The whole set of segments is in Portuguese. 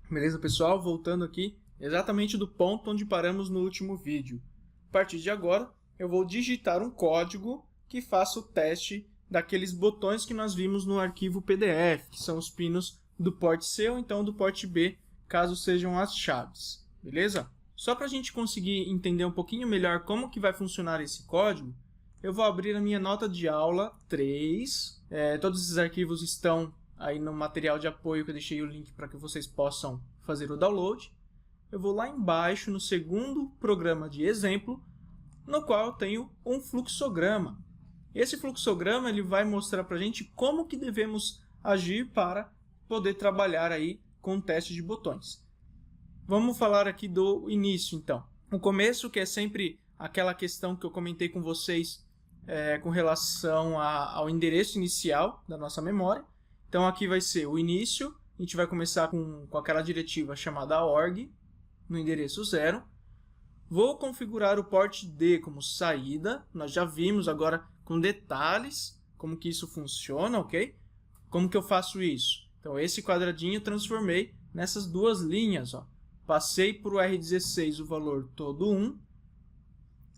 Beleza, pessoal? Voltando aqui exatamente do ponto onde paramos no último vídeo. A partir de agora, eu vou digitar um código que faça o teste daqueles botões que nós vimos no arquivo PDF, que são os pinos do porte C ou então do porte B, caso sejam as chaves. Beleza? Só para a gente conseguir entender um pouquinho melhor como que vai funcionar esse código, eu vou abrir a minha nota de aula 3. Todos esses arquivos estão aí no material de apoio que eu deixei o link para que vocês possam fazer o download. Eu vou lá embaixo no segundo programa de exemplo, no qual eu tenho um fluxograma. Esse fluxograma ele vai mostrar para a gente como que devemos agir para poder trabalhar aí com o teste de botões. Vamos falar aqui do início, então. O começo, que é sempre aquela questão que eu comentei com vocês com relação ao endereço inicial da nossa memória. Então, aqui vai ser o início. A gente vai começar com aquela diretiva chamada org, no endereço 0. Vou configurar o port D como saída. Nós já vimos agora com detalhes como que isso funciona, ok? Como que eu faço isso? Então, esse quadradinho eu transformei nessas duas linhas, ó. Passei para o R16 o valor todo 1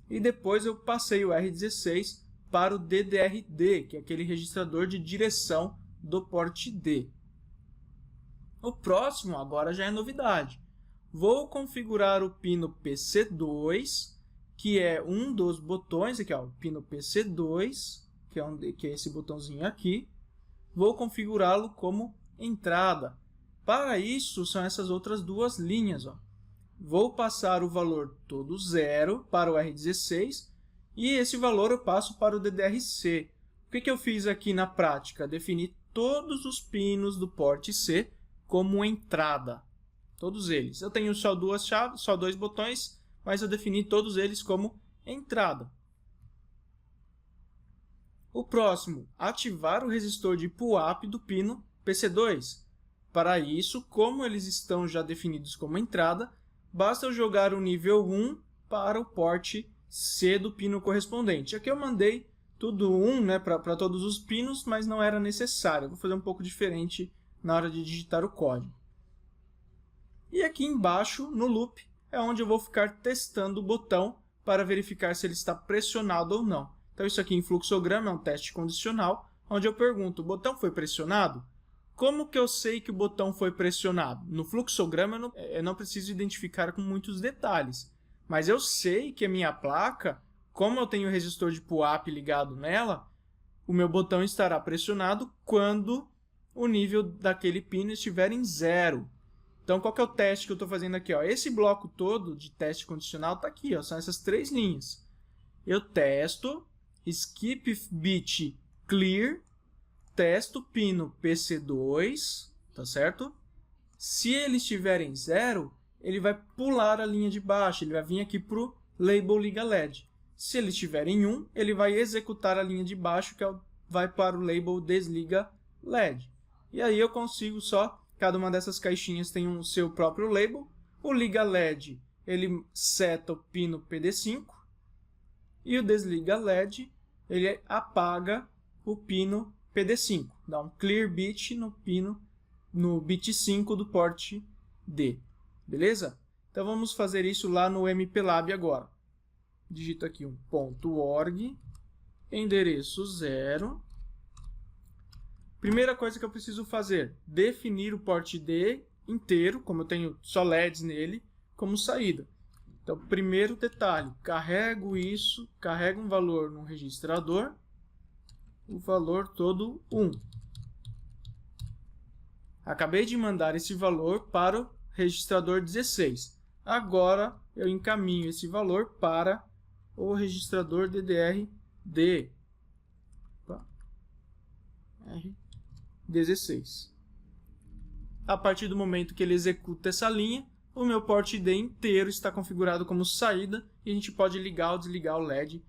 e depois eu passei o R16 para o DDRD, que é aquele registrador de direção do porte D. O próximo agora já é novidade. Vou configurar o pino PC2, que é um dos botões, aqui ó, o pino PC2, que é esse botãozinho aqui. Vou configurá-lo como entrada. Para isso, são essas outras duas linhas. Ó. Vou passar o valor todo 0 para o R16 e esse valor eu passo para o DDRC. O que eu fiz aqui na prática? Defini todos os pinos do porte C como entrada. Todos eles. Eu tenho só duas chaves, só dois botões, mas eu defini todos eles como entrada. O próximo, ativar o resistor de pull-up do pino PC2. Para isso, como eles estão já definidos como entrada, basta eu jogar o nível 1 para o porte C do pino correspondente. Aqui eu mandei tudo 1 né, para todos os pinos, mas não era necessário. Eu vou fazer um pouco diferente na hora de digitar o código. E aqui embaixo, no loop, é onde eu vou ficar testando o botão para verificar se ele está pressionado ou não. Então isso aqui em fluxograma é um teste condicional, onde eu pergunto, o botão foi pressionado? Como que eu sei que o botão foi pressionado? No fluxograma eu não preciso identificar com muitos detalhes, mas eu sei que a minha placa, como eu tenho o resistor de pull-up ligado nela, o meu botão estará pressionado quando o nível daquele pino estiver em 0. Então, qual que é o teste que eu estou fazendo aqui? Ó? Esse bloco todo de teste condicional está aqui, ó, são essas três linhas. Eu testo, skip bit clear, testo pino PC2, tá certo? Se ele estiver em 0, ele vai pular a linha de baixo, ele vai vir aqui para o label liga LED. Se ele estiver em 1, ele vai executar a linha de baixo, que vai para o label desliga LED. E aí eu consigo só, cada uma dessas caixinhas tem o seu próprio label. O liga LED, ele seta o pino PD5, e o desliga LED, ele apaga o pino PD5, dá um clear bit no bit 5 do porte D, beleza? Então vamos fazer isso lá no MPLAB agora. Digito aqui um .org, endereço 0. Primeira coisa que eu preciso fazer, definir o porte D inteiro, como eu tenho só LEDs nele, como saída. Então, primeiro detalhe, carrego isso, carrego um valor no registrador, o valor todo 1. Acabei de mandar esse valor para o registrador 16. Agora eu encaminho esse valor para o registrador DDRD. R16. A partir do momento que ele executa essa linha, o meu porte D inteiro está configurado como saída e a gente pode ligar ou desligar o LED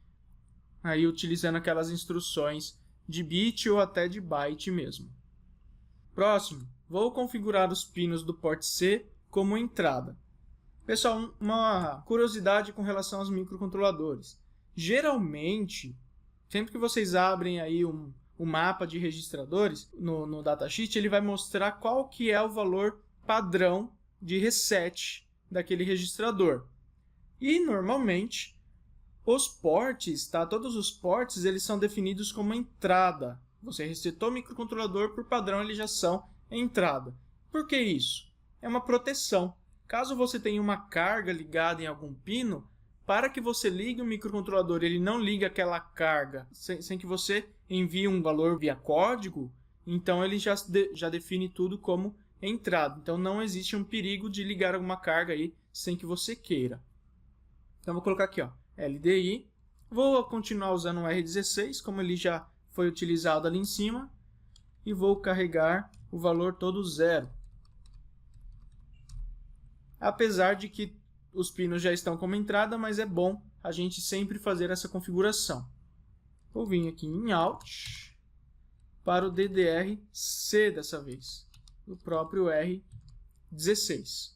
aí utilizando aquelas instruções de bit ou até de byte mesmo. Próximo, vou configurar os pinos do porte C como entrada. Pessoal, uma curiosidade com relação aos microcontroladores. Geralmente, sempre que vocês abrem aí um mapa de registradores no datasheet, ele vai mostrar qual que é o valor padrão de reset daquele registrador. E, normalmente, os ports, tá? Todos os ports, eles são definidos como entrada. Você resetou o microcontrolador, por padrão, eles já são entrada. Por que isso? É uma proteção. Caso você tenha uma carga ligada em algum pino, para que você ligue o microcontrolador, ele não liga aquela carga sem que você envie um valor via código, então ele já define tudo como entrada. Então não existe um perigo de ligar alguma carga aí sem que você queira. Então vou colocar aqui, ó, LDI. Vou continuar usando o R16, como ele já foi utilizado ali em cima. E vou carregar o valor todo 0. Apesar de que os pinos já estão como entrada, mas é bom a gente sempre fazer essa configuração. Vou vir aqui em Alt para o DDR-C dessa vez, o próprio R16.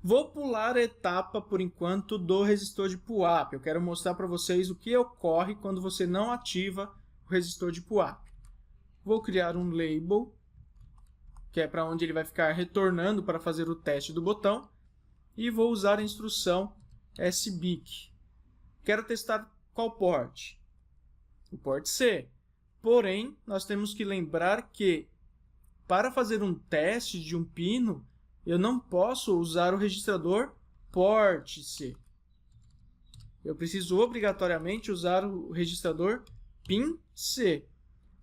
Vou pular a etapa, por enquanto, do resistor de PUAP. Eu quero mostrar para vocês o que ocorre quando você não ativa o resistor de PUAP. Vou criar um label, que é para onde ele vai ficar retornando para fazer o teste do botão. E vou usar a instrução SBIC. Quero testar qual port? O port C. Porém, nós temos que lembrar que, para fazer um teste de um pino, eu não posso usar o registrador port C. Eu preciso obrigatoriamente usar o registrador pin C.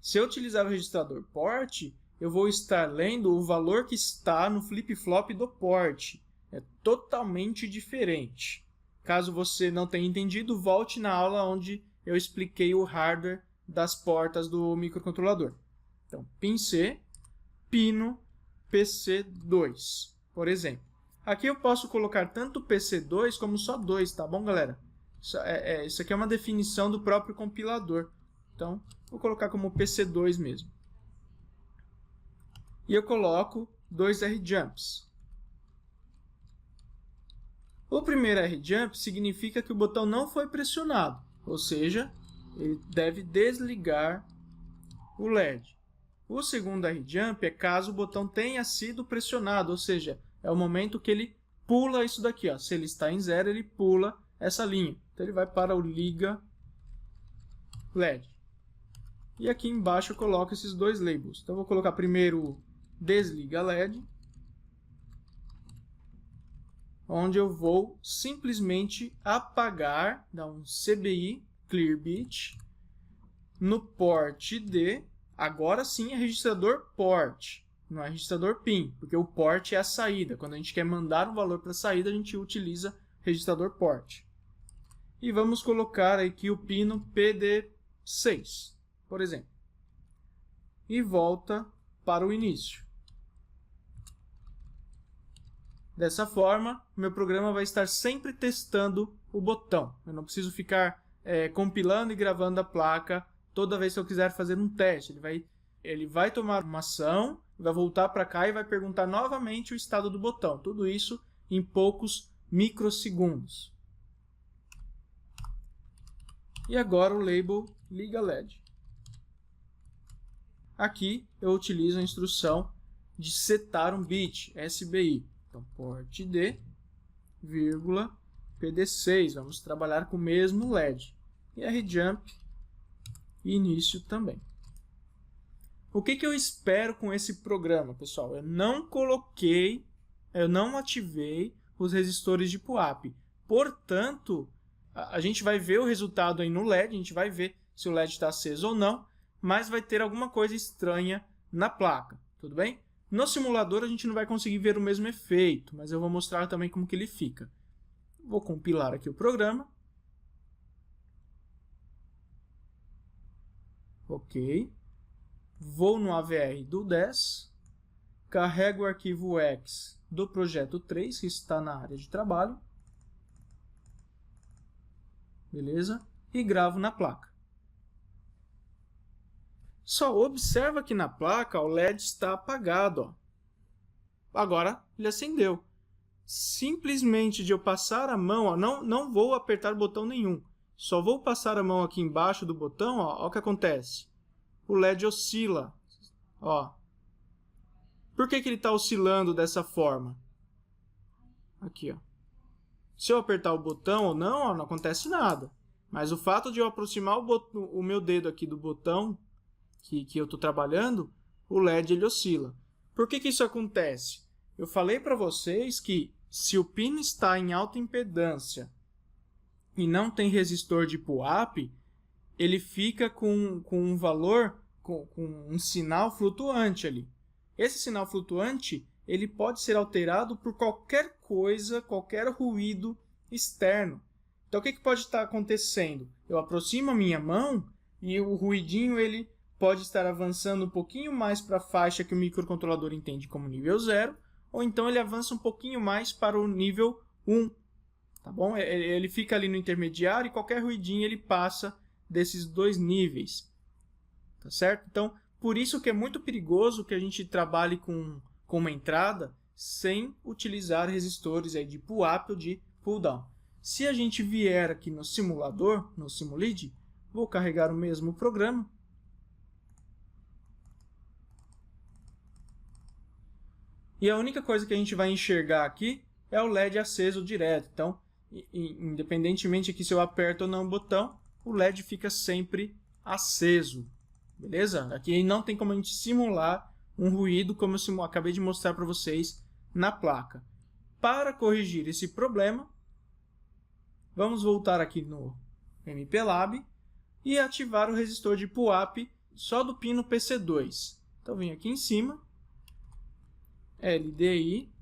Se eu utilizar o registrador port, eu vou estar lendo o valor que está no flip-flop do port. É totalmente diferente. Caso você não tenha entendido, volte na aula onde eu expliquei o hardware das portas do microcontrolador. Então, pin C, pino PC2, por exemplo. Aqui eu posso colocar tanto PC2 como só 2, tá bom, galera? Isso aqui é uma definição do próprio compilador. Então, vou colocar como PC2 mesmo. E eu coloco 2 RJumps. O primeiro RJump significa que o botão não foi pressionado, ou seja, ele deve desligar o LED. O segundo RJump é caso o botão tenha sido pressionado, ou seja, é o momento que ele pula isso daqui. Ó. Se ele está em 0, ele pula essa linha. Então ele vai para o liga LED. E aqui embaixo eu coloco esses dois labels. Então eu vou colocar primeiro o desliga LED, onde eu vou simplesmente apagar, dar um CBI, clear bit, no port D. Agora sim é registrador port, não é registrador pin, porque o port é a saída. Quando a gente quer mandar um valor para a saída, a gente utiliza registrador port. E vamos colocar aqui o pino PD6, por exemplo. E volta para o início. Dessa forma, meu programa vai estar sempre testando o botão. Eu não preciso ficar compilando e gravando a placa toda vez que eu quiser fazer um teste. Ele vai tomar uma ação, vai voltar para cá e vai perguntar novamente o estado do botão. Tudo isso em poucos microsegundos. E agora o label liga LED. Aqui eu utilizo a instrução de setar um bit, SBI. Então, port D, vírgula, PD6. Vamos trabalhar com o mesmo LED. E RJump, e início também. O que eu espero com esse programa, pessoal? Eu não ativei os resistores de PUAP. Portanto, a gente vai ver o resultado aí no LED, a gente vai ver se o LED está aceso ou não, mas vai ter alguma coisa estranha na placa, tudo bem? No simulador a gente não vai conseguir ver o mesmo efeito, mas eu vou mostrar também como que ele fica. Vou compilar aqui o programa. Ok. Vou no AVR do 10. Carrego o arquivo X do projeto 3, que está na área de trabalho. Beleza? E gravo na placa. Só observa que na placa o LED está apagado. Ó. Agora ele acendeu. Simplesmente de eu passar a mão, ó, não vou apertar botão nenhum. Só vou passar a mão aqui embaixo do botão, ó o que acontece. O LED oscila. Ó. Por que ele está oscilando dessa forma? Aqui, ó. Se eu apertar o botão ou não, ó, não acontece nada. Mas o fato de eu aproximar o meu dedo aqui do botão que eu estou trabalhando, o LED ele oscila. Por que isso acontece? Eu falei para vocês que se o pino está em alta impedância e não tem resistor de pull-up, ele fica com um valor, com um sinal flutuante ali. Esse sinal flutuante ele pode ser alterado por qualquer coisa, qualquer ruído externo. Então, o que pode estar acontecendo? Eu aproximo a minha mão e o ruidinho ele pode estar avançando um pouquinho mais para a faixa que o microcontrolador entende como nível 0, ou então ele avança um pouquinho mais para o nível 1. Tá bom? Ele fica ali no intermediário e qualquer ruidinho ele passa desses dois níveis. Tá certo? Então, por isso que é muito perigoso que a gente trabalhe com uma entrada sem utilizar resistores aí de pull-up ou de pull-down. Se a gente vier aqui no simulador, no Simulid, vou carregar o mesmo programa. E a única coisa que a gente vai enxergar aqui é o LED aceso direto. Então, independentemente aqui se eu aperto ou não o botão, o LED fica sempre aceso. Beleza? Aqui não tem como a gente simular um ruído, como eu acabei de mostrar para vocês na placa. Para corrigir esse problema, vamos voltar aqui no MPLAB e ativar o resistor de pull-up só do pino PC2. Então, venho aqui em cima, LDI,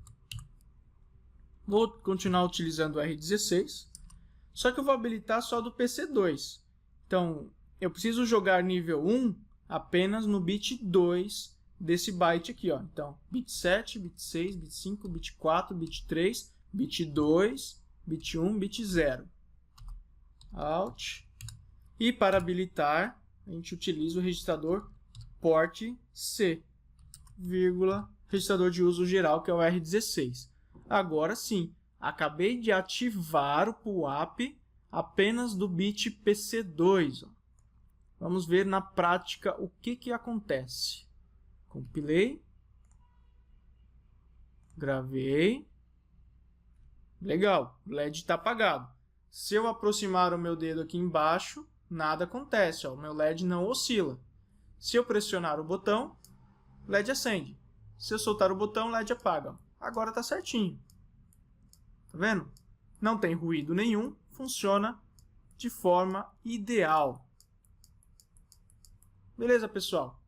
vou continuar utilizando o R16, só que eu vou habilitar só do PC2. Então, eu preciso jogar nível 1 apenas no bit 2 desse byte aqui, ó. Então, bit 7, bit 6, bit 5, bit 4, bit 3, bit 2, bit 1, bit 0. Alt. E para habilitar, a gente utiliza o registrador port C, vírgula, registrador de uso geral, que é o R16. Agora sim, acabei de ativar o pull-up apenas do bit PC2. Ó. Vamos ver na prática o que acontece. Compilei. Gravei. Legal, o LED está apagado. Se eu aproximar o meu dedo aqui embaixo, nada acontece. Ó, o meu LED não oscila. Se eu pressionar o botão, o LED acende. Se eu soltar o botão, o LED apaga. Agora está certinho. Tá vendo? Não tem ruído nenhum, funciona de forma ideal. Beleza, pessoal?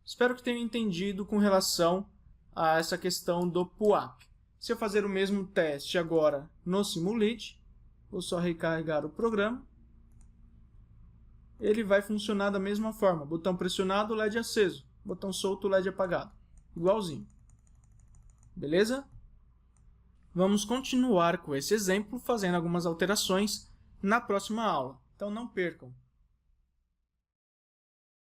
Espero que tenham entendido com relação a essa questão do pull-up. Se eu fazer o mesmo teste agora no Simulid, vou só recarregar o programa. Ele vai funcionar da mesma forma. Botão pressionado, LED aceso. Botão solto, LED apagado. Igualzinho. Beleza? Vamos continuar com esse exemplo, fazendo algumas alterações na próxima aula. Então não percam.